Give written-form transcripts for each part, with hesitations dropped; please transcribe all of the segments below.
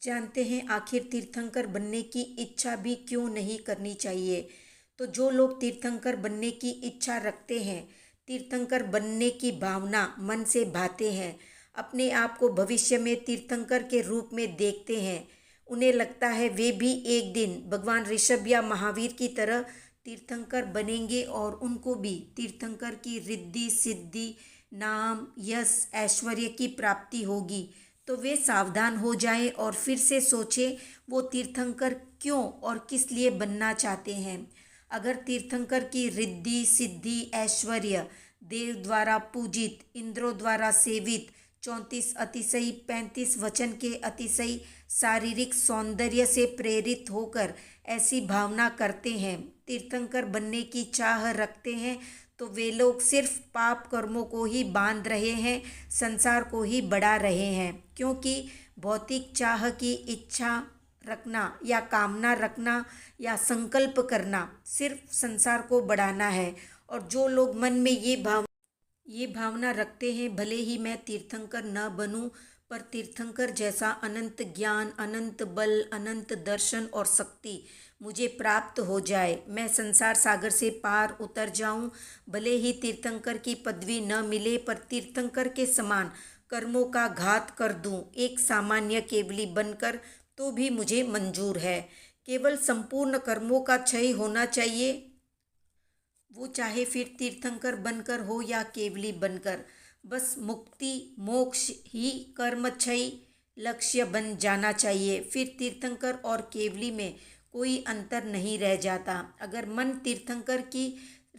जानते हैं आखिर तीर्थंकर बनने की इच्छा भी क्यों नहीं करनी चाहिए। तो जो लोग तीर्थंकर बनने की इच्छा रखते हैं, तीर्थंकर बनने की भावना मन से भाते हैं, अपने आप को भविष्य में तीर्थंकर के रूप में देखते हैं, उन्हें लगता है वे भी एक दिन भगवान ऋषभ या महावीर की तरह तीर्थंकर बनेंगे और उनको भी तीर्थंकर की रिद्धि सिद्धि, नाम, यश, ऐश्वर्य की प्राप्ति होगी, तो वे सावधान हो जाएं और फिर से सोचें वो तीर्थंकर क्यों और किस लिए बनना चाहते हैं। अगर तीर्थंकर की रिद्धि सिद्धि, ऐश्वर्य, देव द्वारा पूजित, इंद्रों द्वारा सेवित, 34 अतिशयी, 35 वचन के अतिशयी, शारीरिक सौंदर्य से प्रेरित होकर ऐसी भावना करते हैं, तीर्थंकर बनने की चाह रखते हैं, तो वे लोग सिर्फ पाप कर्मों को ही बांध रहे हैं, संसार को ही बढ़ा रहे हैं। क्योंकि भौतिक चाह की इच्छा रखना या कामना रखना या संकल्प करना सिर्फ संसार को बढ़ाना है। और जो लोग मन में ये भावना रखते हैं, भले ही मैं तीर्थंकर न बनूं, पर तीर्थंकर जैसा अनंत ज्ञान, अनंत बल, अनंत दर्शन और शक्ति मुझे प्राप्त हो जाए, मैं संसार सागर से पार उतर जाऊं, भले ही तीर्थंकर की पदवी न मिले, पर तीर्थंकर के समान कर्मों का घात कर दूं, एक सामान्य केवली बनकर, तो भी मुझे मंजूर है। केवल संपूर्ण कर्मों का क्षय होना चाहिए, वो चाहे फिर तीर्थंकर बनकर हो या केवली बनकर। बस मुक्ति मोक्ष ही कर्मक्षय लक्ष्य बन जाना चाहिए। फिर तीर्थंकर और केवली में कोई अंतर नहीं रह जाता। अगर मन तीर्थंकर की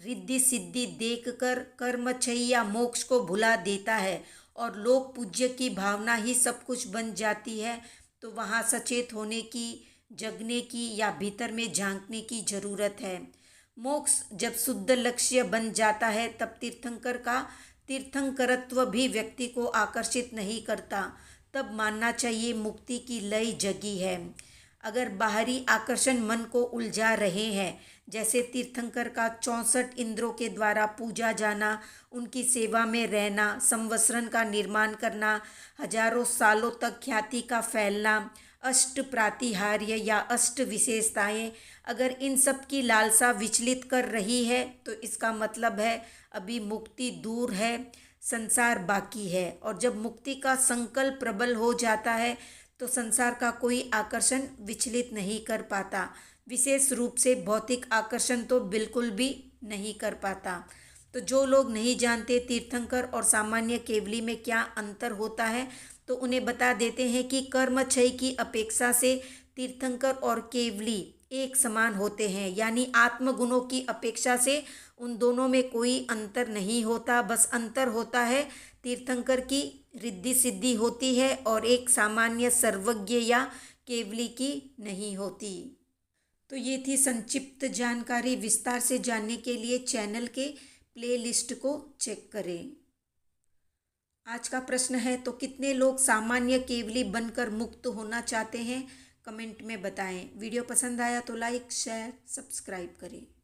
रिद्धि सिद्धि देखकर कर्मक्षय या मोक्ष को भुला देता है और लोक पूज्य की भावना ही सब कुछ बन जाती है, तो वहाँ सचेत होने की, जगने की या भीतर में झांकने की जरूरत है। मोक्ष जब शुद्ध लक्ष्य बन जाता है, तब तीर्थंकर का तीर्थंकरत्व भी व्यक्ति को आकर्षित नहीं करता। तब मानना चाहिए मुक्ति की लय जगी है। अगर बाहरी आकर्षण मन को उलझा रहे हैं, जैसे तीर्थंकर का 64 इंद्रों के द्वारा पूजा जाना, उनकी सेवा में रहना, संवत्सरण का निर्माण करना, हजारों सालों तक ख्याति का फैलना, अष्ट प्रातिहार्य या अष्ट विशेषताएं, अगर इन सब की लालसा विचलित कर रही है, तो इसका मतलब है अभी मुक्ति दूर है, संसार बाकी है। और जब मुक्ति का संकल्प प्रबल हो जाता है, तो संसार का कोई आकर्षण विचलित नहीं कर पाता, विशेष रूप से भौतिक आकर्षण तो बिल्कुल भी नहीं कर पाता। तो जो लोग नहीं जानते तीर्थंकर और सामान्य केवली में क्या अंतर होता है, तो उन्हें बता देते हैं कि कर्मक्षय की अपेक्षा से तीर्थंकर और केवली एक समान होते हैं, यानी आत्मगुणों की अपेक्षा से उन दोनों में कोई अंतर नहीं होता। बस अंतर होता है तीर्थंकर की रिद्धि सिद्धि होती है और एक सामान्य सर्वज्ञ या केवली की नहीं होती। तो ये थी संक्षिप्त जानकारी। विस्तार से जानने के लिए चैनल के प्लेलिस्ट को चेक करें। आज का प्रश्न है, तो कितने लोग सामान्य केवली बनकर मुक्त होना चाहते हैं? कमेंट में बताएं। वीडियो पसंद आया तो लाइक शेयर सब्सक्राइब करें।